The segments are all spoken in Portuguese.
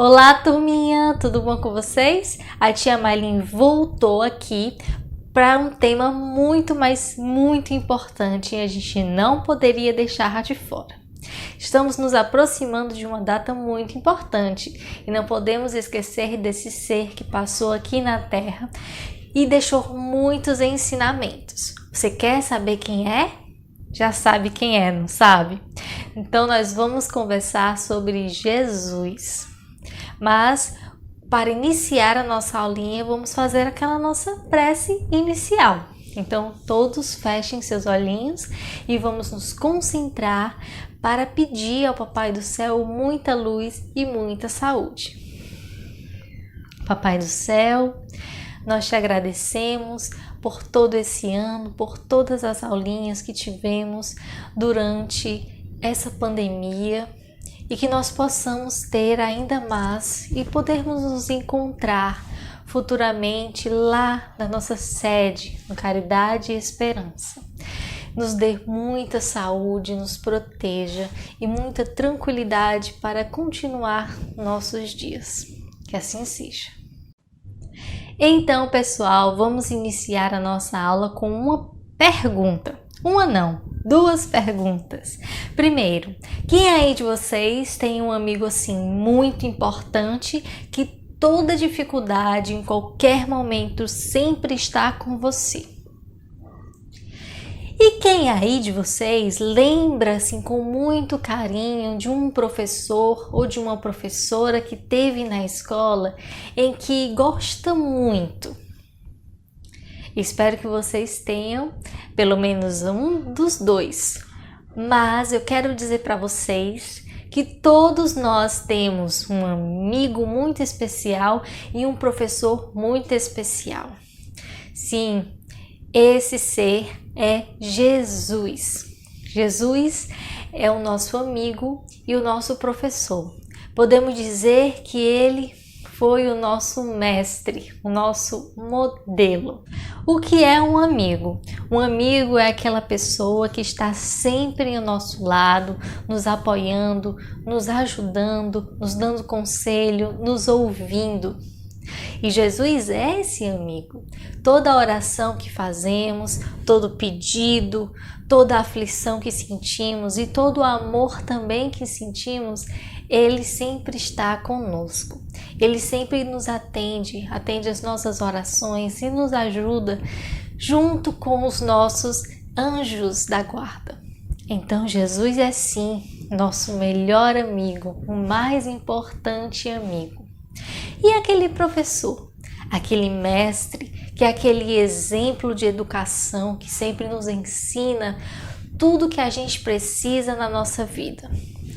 Olá, turminha! Tudo bom com vocês? A tia Maylin voltou aqui para um tema muito importante e a gente não poderia deixar de fora. Estamos nos aproximando de uma data muito importante e não podemos esquecer desse ser que passou aqui na Terra e deixou muitos ensinamentos. Você quer saber quem é? Já sabe quem é, não sabe? Então nós vamos conversar sobre Jesus. Mas para iniciar a nossa aulinha, vamos fazer aquela nossa prece inicial. Então todos fechem seus olhinhos e vamos nos concentrar para pedir ao Papai do Céu muita luz e muita saúde. Papai do Céu, nós te agradecemos por todo esse ano, por todas as aulinhas que tivemos durante essa pandemia e que nós possamos ter ainda mais e podermos nos encontrar futuramente lá na nossa sede, no Caridade e Esperança. Nos dê muita saúde, nos proteja e muita tranquilidade para continuar nossos dias. Que assim seja. Então, pessoal, vamos iniciar a nossa aula com uma pergunta. Uma não, duas perguntas. Primeiro, quem aí de vocês tem um amigo assim muito importante que toda dificuldade, em qualquer momento, sempre está com você? E quem aí de vocês lembra assim com muito carinho de um professor ou de uma professora que teve na escola em que gosta muito? Espero que vocês tenham pelo menos um dos dois, mas eu quero dizer para vocês que todos nós temos um amigo muito especial e um professor muito especial. Sim, esse ser é Jesus. Jesus é o nosso amigo e o nosso professor. Podemos dizer que ele foi o nosso mestre, o nosso modelo. O que é um amigo? Um amigo é aquela pessoa que está sempre ao nosso lado, nos apoiando, nos ajudando, nos dando conselho, nos ouvindo. E Jesus é esse amigo. Toda oração que fazemos, todo pedido, toda aflição que sentimos e todo amor também que sentimos, Ele sempre está conosco. Ele sempre nos atende as nossas orações e nos ajuda junto com os nossos anjos da guarda. Então Jesus é sim nosso melhor amigo, o mais importante amigo. E aquele professor, aquele mestre, que é aquele exemplo de educação que sempre nos ensina tudo que a gente precisa na nossa vida.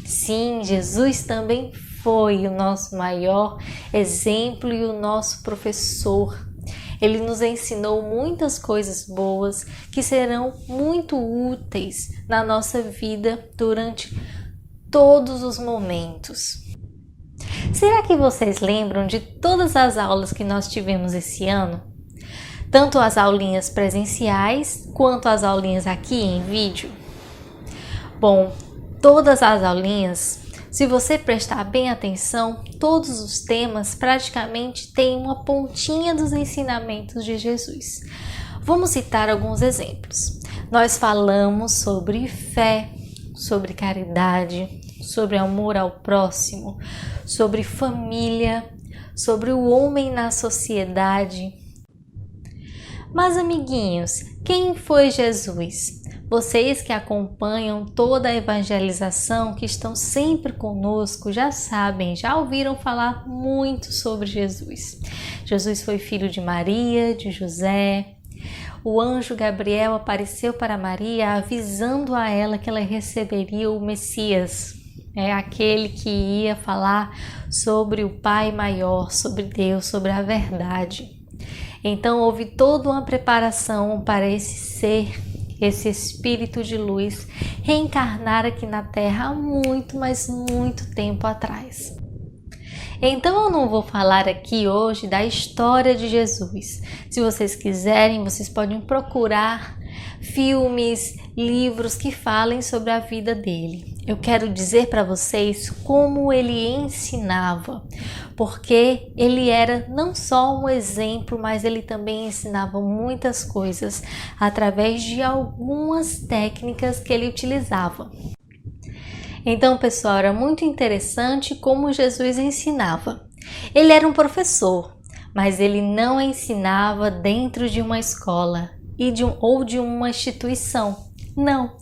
Sim, Jesus também foi o nosso maior exemplo e o nosso professor. Ele nos ensinou muitas coisas boas que serão muito úteis na nossa vida durante todos os momentos. Será que vocês lembram de todas as aulas que nós tivemos esse ano? Tanto as aulinhas presenciais quanto as aulinhas aqui em vídeo? Bom, todas as aulinhas, se você prestar bem atenção, todos os temas praticamente têm uma pontinha dos ensinamentos de Jesus. Vamos citar alguns exemplos. Nós falamos sobre fé, sobre caridade, sobre amor ao próximo, sobre família, sobre o homem na sociedade. Mas, amiguinhos, quem foi Jesus? Vocês que acompanham toda a evangelização, que estão sempre conosco, já sabem, já ouviram falar muito sobre Jesus. Jesus foi filho de Maria, de José. O anjo Gabriel apareceu para Maria, avisando a ela que ela receberia o Messias. É aquele que ia falar sobre o Pai maior, sobre Deus, sobre a verdade. Então houve toda uma preparação para esse ser, esse espírito de luz, reencarnar aqui na Terra há muito, mas muito tempo atrás. Então eu não vou falar aqui hoje da história de Jesus. Se vocês quiserem, vocês podem procurar filmes, livros que falem sobre a vida dele. Eu quero dizer para vocês como ele ensinava, porque ele era não só um exemplo, mas ele também ensinava muitas coisas através de algumas técnicas que ele utilizava. Então, pessoal, era muito interessante como Jesus ensinava. Ele era um professor, mas ele não ensinava dentro de uma escola ou de uma instituição. Não.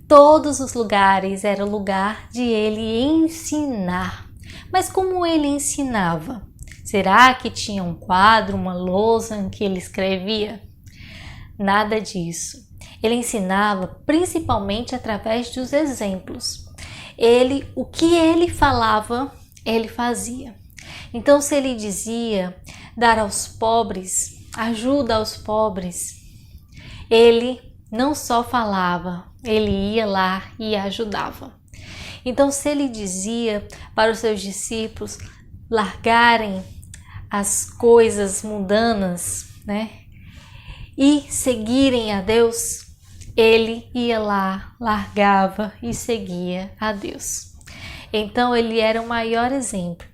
Todos os lugares era lugar de ele ensinar. Mas como ele ensinava? Será que tinha um quadro, uma lousa em que ele escrevia? Nada disso. Ele ensinava principalmente através dos exemplos. O que ele falava, ele fazia. Então, se ele dizia dar aos pobres, ajuda aos pobres, ele não só falava, ele ia lá e ajudava. Então, se ele dizia para os seus discípulos largarem as coisas mundanas, e seguirem a Deus, ele ia lá, largava e seguia a Deus. Então, ele era o maior exemplo.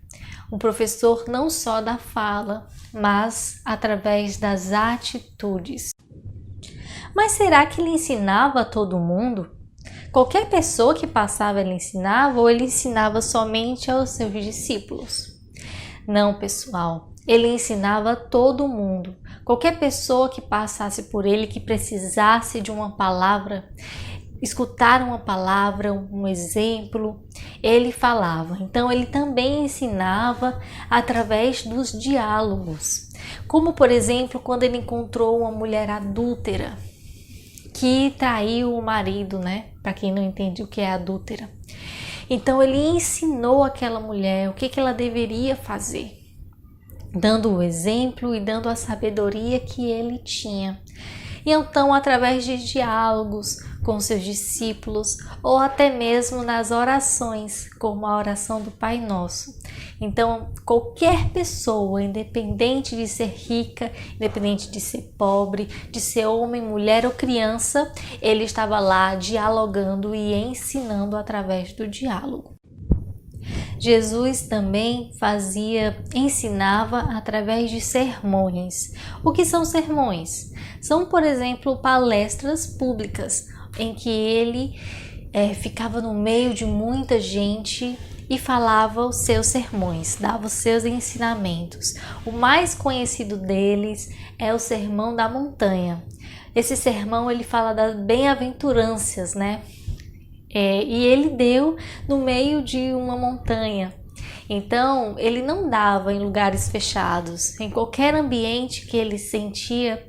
Um professor não só da fala, mas através das atitudes. Mas será que ele ensinava a todo mundo? Qualquer pessoa que passava ele ensinava, ou ele ensinava somente aos seus discípulos? Não, pessoal. Ele ensinava a todo mundo. Qualquer pessoa que passasse por ele, que precisasse de uma palavra, escutar uma palavra, um exemplo, ele falava. Então, ele também ensinava através dos diálogos. Como, por exemplo, quando ele encontrou uma mulher adúltera, que traiu o marido, Para quem não entende o que é adúltera. Então, ele ensinou aquela mulher o que ela deveria fazer, dando o exemplo e dando a sabedoria que ele tinha. E então, através de diálogos com seus discípulos, ou até mesmo nas orações, como a oração do Pai Nosso. Então, qualquer pessoa, independente de ser rica, independente de ser pobre, de ser homem, mulher ou criança, ele estava lá dialogando e ensinando através do diálogo. Jesus também ensinava através de sermões. O que são sermões? São, por exemplo, palestras públicas, em que ele ficava no meio de muita gente e falava os seus sermões, dava os seus ensinamentos. O mais conhecido deles é o Sermão da Montanha. Esse sermão ele fala das bem-aventuranças, e ele deu no meio de uma montanha. Então, ele não dava em lugares fechados. Em qualquer ambiente que ele sentia,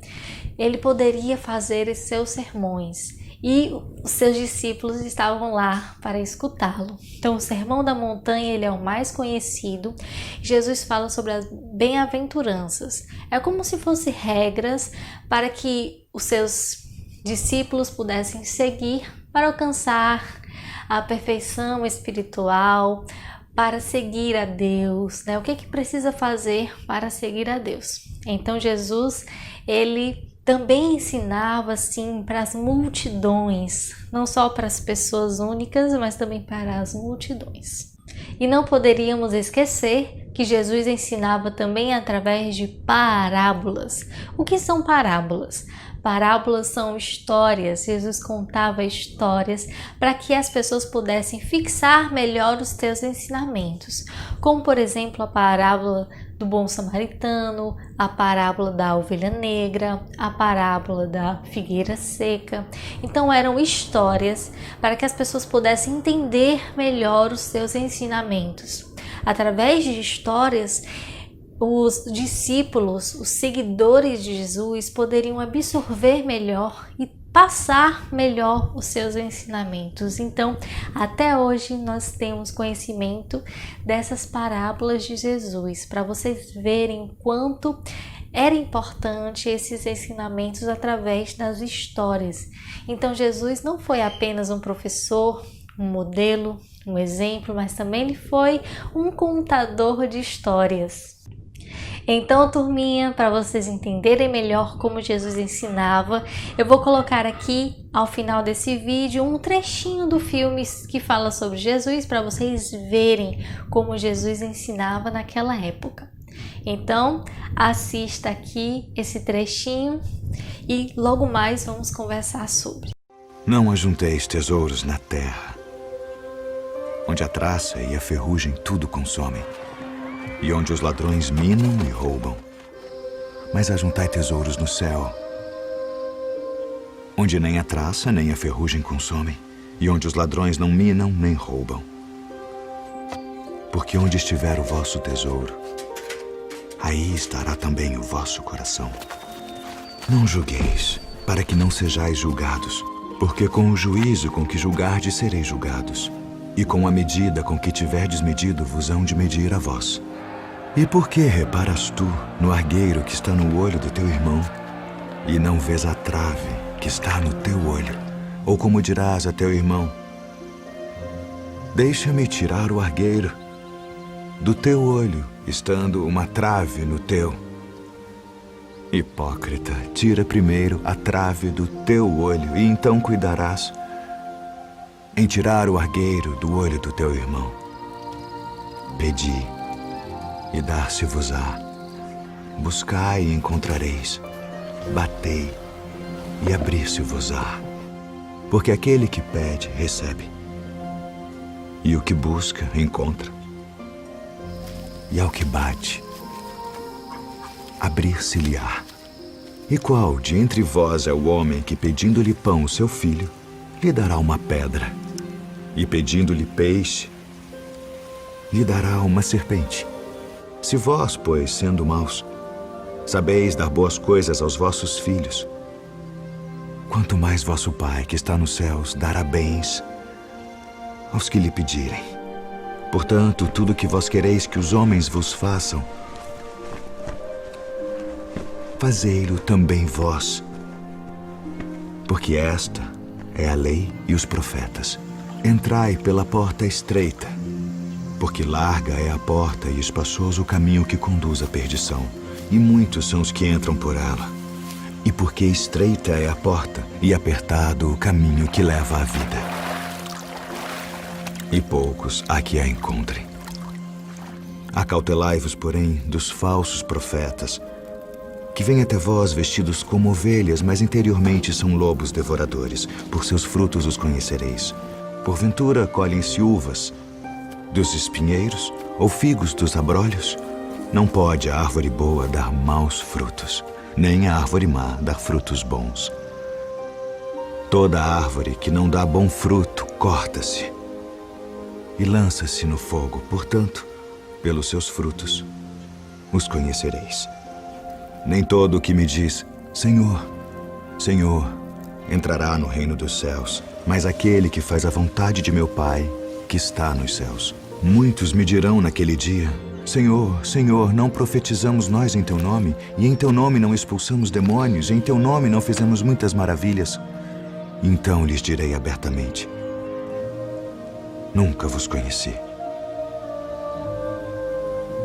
ele poderia fazer esses seus sermões. E os seus discípulos estavam lá para escutá-lo. Então, o Sermão da Montanha ele é o mais conhecido. Jesus fala sobre as bem-aventuranças. É como se fossem regras para que os seus discípulos pudessem seguir para alcançar a perfeição espiritual, para seguir a Deus, O que precisa fazer para seguir a Deus? Então Jesus, ele também ensinava assim para as multidões, não só para as pessoas únicas, mas também para as multidões. E não poderíamos esquecer que Jesus ensinava também através de parábolas. O que são parábolas? Parábolas são histórias. Jesus contava histórias para que as pessoas pudessem fixar melhor os seus ensinamentos. Como, por exemplo, a parábola do bom samaritano, a parábola da ovelha negra, a parábola da figueira seca. Então, eram histórias para que as pessoas pudessem entender melhor os seus ensinamentos. Através de histórias, os discípulos, os seguidores de Jesus poderiam absorver melhor e passar melhor os seus ensinamentos. Então, até hoje nós temos conhecimento dessas parábolas de Jesus, para vocês verem quanto era importante esses ensinamentos através das histórias. Então, Jesus não foi apenas um professor um modelo, um exemplo, mas também ele foi um contador de histórias. Então, turminha, para vocês entenderem melhor como Jesus ensinava, eu vou colocar aqui ao final desse vídeo um trechinho do filme que fala sobre Jesus para vocês verem como Jesus ensinava naquela época. Então, assista aqui esse trechinho e logo mais vamos conversar sobre. Não ajunteis tesouros na terra, onde a traça e a ferrugem tudo consomem, e onde os ladrões minam e roubam. Mas ajuntai tesouros no céu, onde nem a traça nem a ferrugem consomem, e onde os ladrões não minam nem roubam. Porque onde estiver o vosso tesouro, aí estará também o vosso coração. Não julgueis, para que não sejais julgados, porque com o juízo com que julgardes sereis julgados, e com a medida com que tiverdes medido vos hão de medir a vós. E por que reparas tu no argueiro que está no olho do teu irmão, e não vês a trave que está no teu olho? Ou como dirás a teu irmão: deixa-me tirar o argueiro do teu olho, estando uma trave no teu? Hipócrita, tira primeiro a trave do teu olho, e então cuidarás em tirar o argueiro do olho do teu irmão. Pedi, e dar-se-vos-á. Buscai e encontrareis. Batei, e abrir-se-vos-á. Porque aquele que pede, recebe. E o que busca, encontra. E ao que bate, abrir-se-lhe-á. E qual de entre vós é o homem que, pedindo-lhe pão o seu filho, lhe dará uma pedra? E pedindo-lhe peixe, lhe dará uma serpente? Se vós, pois, sendo maus, sabeis dar boas coisas aos vossos filhos, quanto mais vosso Pai, que está nos céus, dará bens aos que lhe pedirem. Portanto, tudo que vós quereis que os homens vos façam, fazei-lo também vós, porque esta é a lei e os profetas. Entrai pela porta estreita, porque larga é a porta e espaçoso o caminho que conduz à perdição, e muitos são os que entram por ela. E porque estreita é a porta e apertado o caminho que leva à vida, e poucos há que a encontrem. Acautelai-vos, porém, dos falsos profetas, que vêm até vós vestidos como ovelhas, mas interiormente são lobos devoradores. Por seus frutos os conhecereis. Porventura colhem-se uvas dos espinheiros ou figos dos abrolhos? Não pode a árvore boa dar maus frutos, nem a árvore má dar frutos bons. Toda árvore que não dá bom fruto corta-se e lança-se no fogo. Portanto, pelos seus frutos os conhecereis. Nem todo o que me diz, Senhor, Senhor, entrará no reino dos céus, mas aquele que faz a vontade de meu Pai, que está nos céus. Muitos me dirão naquele dia, Senhor, Senhor, não profetizamos nós em teu nome, e em teu nome não expulsamos demônios, e em teu nome não fizemos muitas maravilhas? Então lhes direi abertamente, nunca vos conheci.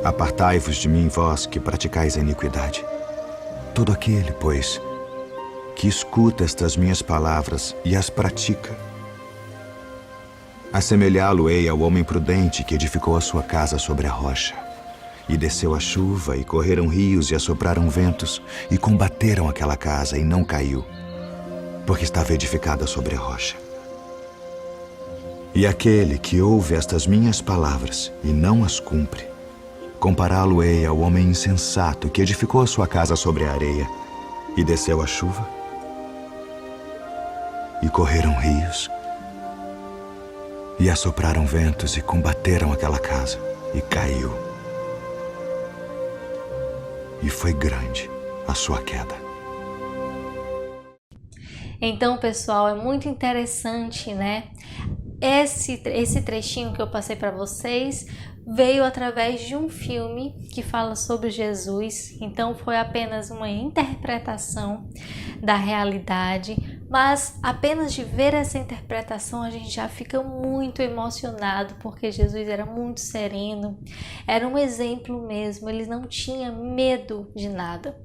Apartai-vos de mim, vós que praticais a iniquidade. Todo aquele, pois, que escuta estas minhas palavras e as pratica, assemelhá-lo-ei ao homem prudente que edificou a sua casa sobre a rocha. E desceu a chuva, e correram rios, e assopraram ventos, e combateram aquela casa, e não caiu, porque estava edificada sobre a rocha. E aquele que ouve estas minhas palavras e não as cumpre, compará-lo-ei ao homem insensato que edificou a sua casa sobre a areia, e desceu a chuva, e correram rios, e assopraram ventos, e combateram aquela casa, e caiu. E foi grande a sua queda. Então, pessoal, é muito interessante, né? Esse trechinho que eu passei para vocês veio através de um filme que fala sobre Jesus. Então, foi apenas uma interpretação da realidade, Mas apenas de ver essa interpretação a gente já fica muito emocionado, porque Jesus era muito sereno, era um exemplo mesmo, ele não tinha medo de nada.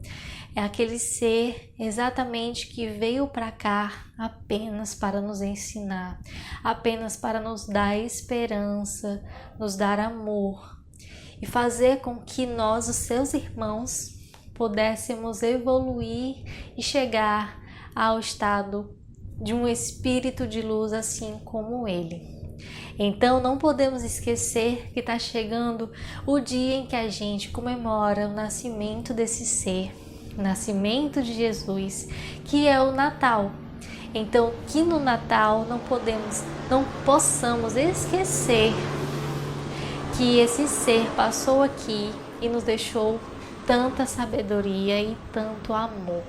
É aquele ser exatamente que veio para cá apenas para nos ensinar, apenas para nos dar esperança, nos dar amor e fazer com que nós, os seus irmãos, pudéssemos evoluir e chegar ao estado de um espírito de luz assim como ele. Então não podemos esquecer que está chegando o dia em que a gente comemora o nascimento desse ser, o nascimento de Jesus, que é o Natal. Então que no Natal não possamos esquecer que esse ser passou aqui e nos deixou tanta sabedoria e tanto amor.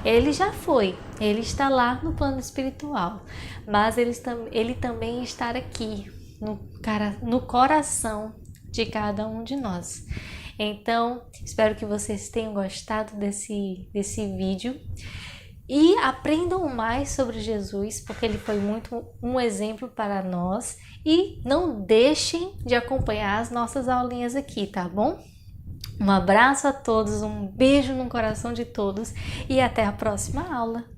Ele já foi, ele está lá no plano espiritual, mas ele também está aqui no coração de cada um de nós. Então, espero que vocês tenham gostado desse vídeo e aprendam mais sobre Jesus, porque ele foi muito um exemplo para nós. E não deixem de acompanhar as nossas aulinhas aqui, tá bom? Um abraço a todos, um beijo no coração de todos e até a próxima aula!